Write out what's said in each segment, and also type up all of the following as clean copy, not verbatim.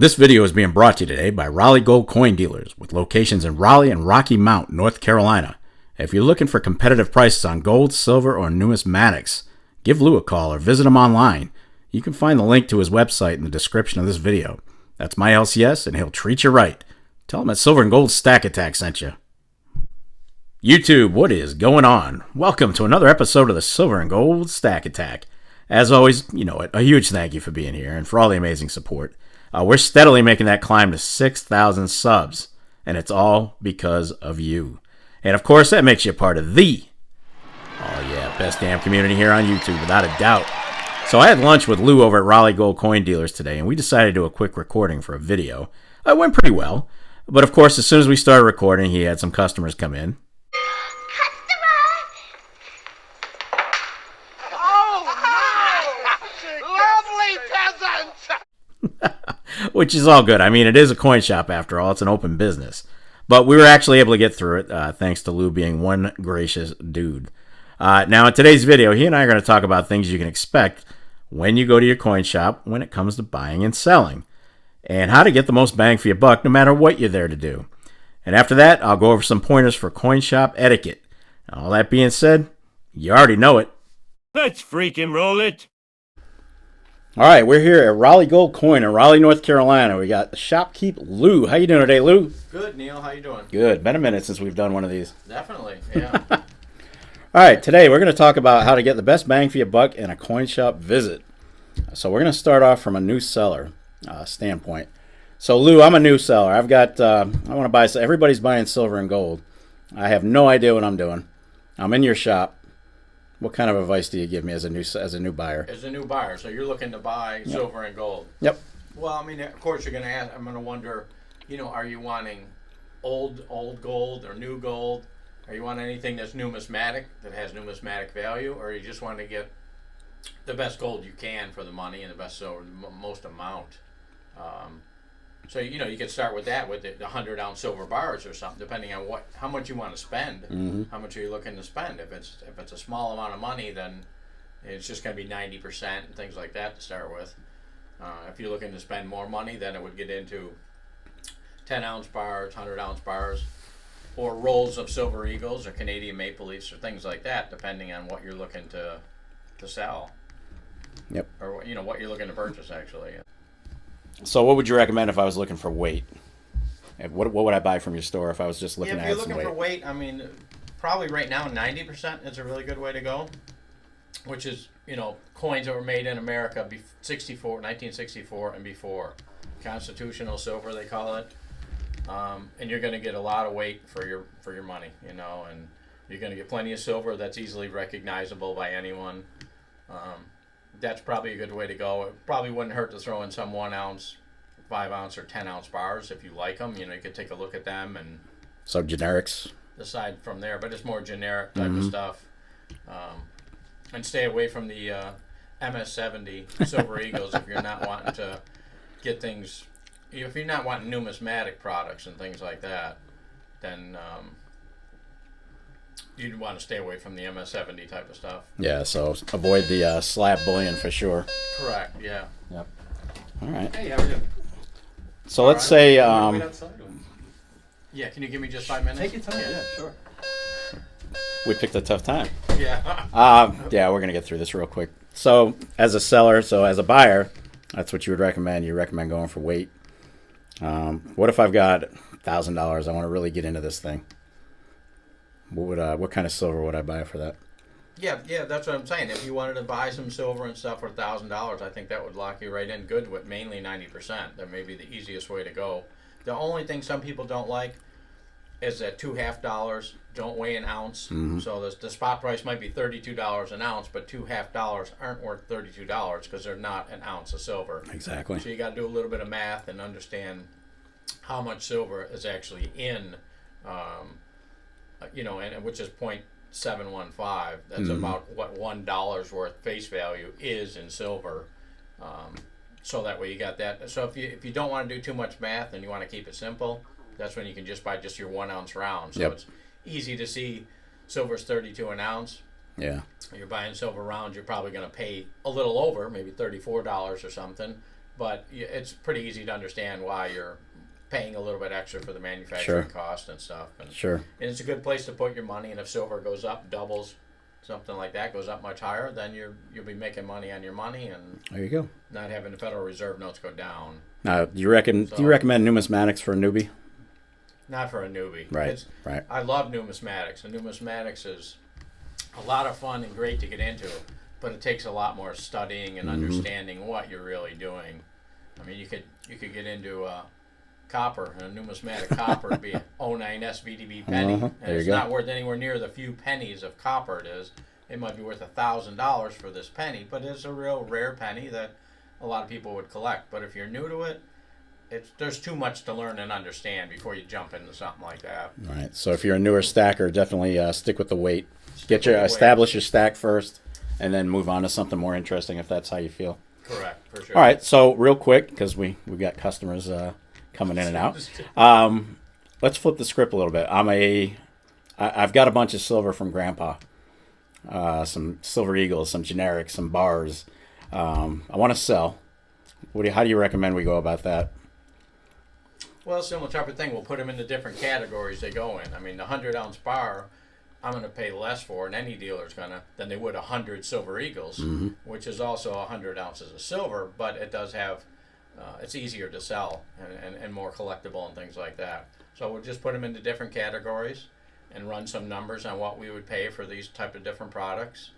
This video is being brought to you today by Raleigh Gold Coin Dealers with locations in Raleigh and Rocky Mount, North Carolina. If you're looking for competitive prices on gold, silver, or numismatics, give Lou a call or visit him online. You can find the link to his website in the description of this video. That's my LCS, and he'll treat you right. Tell him that Silver and Gold Stack Attack sent you. YouTube, what is going on? Welcome to another episode of the Silver and Gold Stack Attack. As always, you know it, a huge thank you for being here and for all the amazing support. We're steadily making that climb to 6,000 subs, and it's all because of you. And of course, that makes you a part of best damn community here on YouTube, without a doubt. So I had lunch with Lou over at Raleigh Gold Coin Dealers today, and we decided to do a quick recording for a video. It went pretty well, but of course, as soon as we started recording, he had some customers come in. Which is all good. I mean, it is a coin shop after all. It's an open business. But we were actually able to get through it, thanks to Lou being one gracious dude. Now, in today's video, he and I are going to talk about things you can expect when you go to your coin shop when it comes to buying and selling, and how to get the most bang for your buck no matter what you're there to do. And after that, I'll go over some pointers for coin shop etiquette. All that being said, you already know it. Let's freaking roll it. All right, we're here at Raleigh Gold Coin in Raleigh, North Carolina. We got the shopkeep Lou. How you doing today, Lou? Good, Neil. How you doing? Good. Been a minute since we've done one of these. Definitely, yeah. All right, today we're going to talk about how to get the best bang for your buck in a coin shop visit. So we're going to start off from a new seller standpoint. So Lou, I'm a new seller. I've got I want to buy. Everybody's buying silver and gold. I have no idea what I'm doing. I'm in your shop. What kind of advice do you give me as a new buyer? As a new buyer, so you're looking to buy silver and gold. Yep. Well, I mean, of course, you're going to ask. I'm going to wonder, are you wanting old gold or new gold? Are you wanting anything that's numismatic, that has numismatic value, or you just want to get the best gold you can for the money and the best silver, most amount? So you could start with that, with the 100-ounce silver bars or something, depending on how much you want to spend. Mm-hmm. How much are you looking to spend? If it's a small amount of money, then it's just going to be 90% and things like that to start with. If you're looking to spend more money, then it would get into 10-ounce bars, 100-ounce bars, or rolls of silver eagles or Canadian maple leafs or things like that, depending on what you're looking to sell. Yep. Or what you're looking to purchase, actually. So what would you recommend if I was looking for weight? What would I buy from your store if I was just looking to add some weight? If you're looking for weight, I mean, probably right now 90% is a really good way to go, which is, coins that were made in America 1964 and before. Constitutional silver, they call it. And you're going to get a lot of weight for your money, and you're going to get plenty of silver that's easily recognizable by anyone. That's probably a good way to go. It probably wouldn't hurt to throw in some 1-ounce, 5-ounce, or 10-ounce bars if you like them. You could take a look at them and so generics. Decide from there, but it's more generic type of stuff. And stay away from the MS-70 Silver Eagles if you're not wanting to get things. If you're not wanting numismatic products and things like that, then you'd want to stay away from the MS-70 type of stuff. Yeah, so avoid the slab bullion for sure. Correct, yeah. Yep. All right. Hey, how are you? So let's say... yeah, can you give me just 5 minutes? Take your time, yeah, sure. We picked a tough time. Yeah. Yeah, we're going to get through this real quick. So as a seller, as a buyer, that's what you would recommend. You recommend going for weight. What if I've got $1,000? I want to really get into this thing. What kind of silver would I buy for that? Yeah, that's what I'm saying. If you wanted to buy some silver and stuff for $1,000, I think that would lock you right in good with mainly 90%. That may be the easiest way to go. The only thing some people don't like is that $2 half don't weigh an ounce. Mm-hmm. So the spot price might be $32 an ounce, but $2 half aren't worth $32 because they're not an ounce of silver. Exactly. So you got to do a little bit of math and understand how much silver is actually in. And which is 0.715. That's about what $1 worth face value is in silver. So that way you got that. So if you don't want to do too much math and you want to keep it simple, that's when you can just buy just your 1-ounce round. So it's easy to see silver's 32 an ounce. Yeah. You're buying silver rounds, you're probably going to pay a little over, maybe $34 or something. but it's pretty easy to understand why you're paying a little bit extra for the manufacturing cost and stuff. And, and it's a good place to put your money. And if silver goes up, doubles, something like that goes up much higher, then you'll be making money on your money, and there you go. Not having the Federal Reserve notes go down. Now, do you recommend numismatics for a newbie? Not for a newbie. Right. I love numismatics. And numismatics is a lot of fun and great to get into, but it takes a lot more studying and understanding what you're really doing. I mean, you could get into copper, and a numismatic copper would be 09 SVDB penny, and it's not worth anywhere near the few pennies of copper it is. It might be worth $1,000 for this penny, but it's a real rare penny that a lot of people would collect. But if you're new to it, there's too much to learn and understand before you jump into something like that. All right. So if you're a newer stacker, definitely stick with the weight. Establish your stack first, and then move on to something more interesting if that's how you feel. Correct, for sure. All right. So real quick, because we've got customers coming in and out. Let's flip the script a little bit. I've got a bunch of silver from Grandpa. Some Silver Eagles, some generics, some bars. I want to sell. How do you recommend we go about that? Well, similar type of thing. We'll put them into different categories they go in. I mean, the 100-ounce bar, I'm going to pay less for, and any dealer's than they would 100 Silver Eagles, which is also 100 ounces of silver, but it does have, it's easier to sell and more collectible and things like that. So we'll just put them into different categories and run some numbers on what we would pay for these type of different products,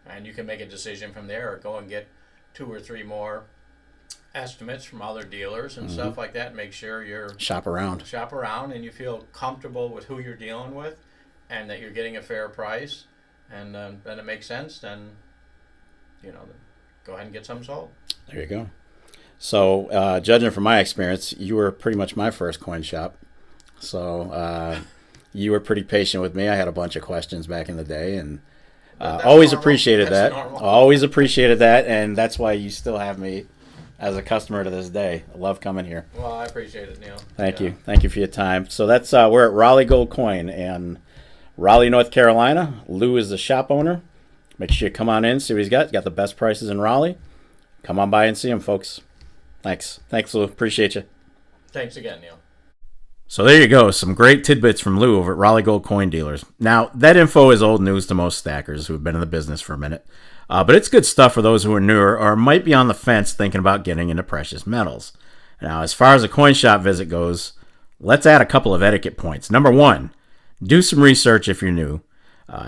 and you can make a decision from there, or go and get 2 or 3 more estimates from other dealers and stuff like that. Make sure you're shop around and you feel comfortable with who you're dealing with, and that you're getting a fair price, and then it makes sense. Then go ahead and get some sold. There you go. So judging from my experience, you were pretty much my first coin shop. So you were pretty patient with me. I had a bunch of questions back in the day, and always appreciated that. Always appreciated that, and that's why you still have me as a customer to this day. I love coming here. Well, I appreciate it, Neil. Thank you for your time. So that's we're at Raleigh Gold Coin in Raleigh, North Carolina. Lou is the shop owner. Make sure you come on in, see what he's got. He's got the best prices in Raleigh. Come on by and see him, folks. Thanks, Lou. Appreciate you. Thanks again, Neil. So there you go, some great tidbits from Lou over at Raleigh Gold Coin Dealers. Now, that info is old news to most stackers who have been in the business for a minute, but it's good stuff for those who are newer or might be on the fence thinking about getting into precious metals. Now, as far as a coin shop visit goes, let's add a couple of etiquette points. Number 1, do some research if you're new.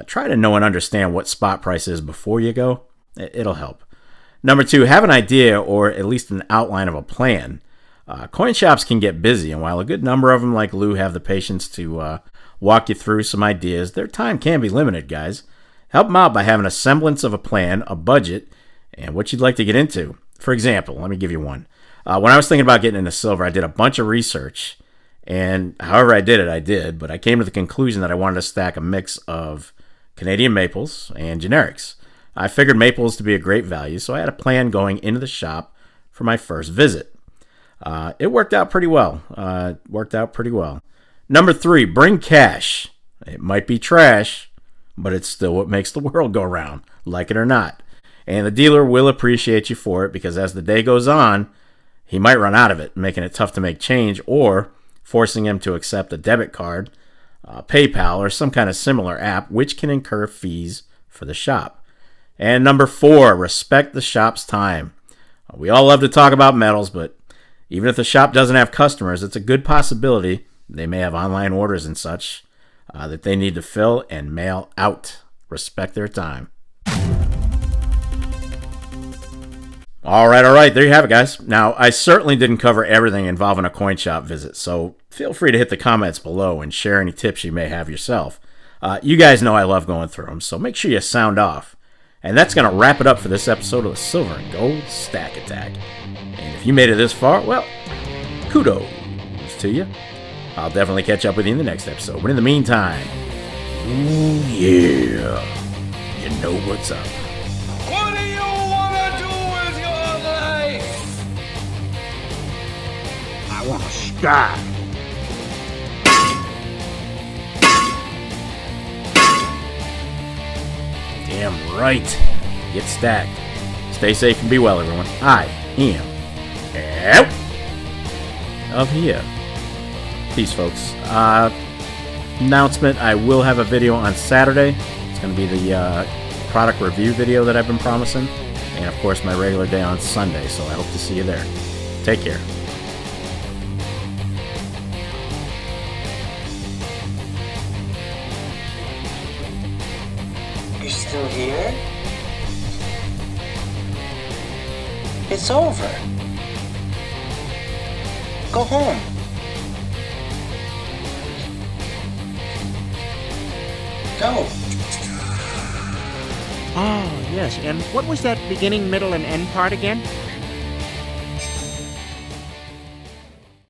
Try to know and understand what spot price is before you go. It'll help. Number 2, have an idea or at least an outline of a plan. Coin shops can get busy, and while a good number of them, like Lou, have the patience to walk you through some ideas, their time can be limited, guys. Help them out by having a semblance of a plan, a budget, and what you'd like to get into. For example, let me give you one. When I was thinking about getting into silver, I did a bunch of research, and however I did, but I came to the conclusion that I wanted to stack a mix of Canadian maples and generics. I figured maples to be a great value, so I had a plan going into the shop for my first visit. It worked out pretty well. Number 3, bring cash. It might be trash, but it's still what makes the world go round, like it or not. And the dealer will appreciate you for it, because as the day goes on, he might run out of it, making it tough to make change or forcing him to accept a debit card, PayPal, or some kind of similar app, which can incur fees for the shop. And number 4, respect the shop's time. We all love to talk about metals, but even if the shop doesn't have customers, it's a good possibility they may have online orders and such that they need to fill and mail out. Respect their time. All right. There you have it, guys. Now, I certainly didn't cover everything involving a coin shop visit, so feel free to hit the comments below and share any tips you may have yourself. You guys know I love going through them, so make sure you sound off. And that's going to wrap it up for this episode of the Silver and Gold Stack Attack. And if you made it this far, well, kudos to you. I'll definitely catch up with you in the next episode. But in the meantime, ooh yeah, you know what's up. What do you want to do with your life? I want to stack. Damn right. Get stacked. Stay safe and be well, everyone. I am out of here. Peace, folks. Announcement, I will have a video on Saturday. It's going to be the product review video that I've been promising. And, of course, my regular day on Sunday, so I hope to see you there. Take care. You're still here? It's over. Go home. Go. Oh, yes. And what was that beginning, middle, and end part again?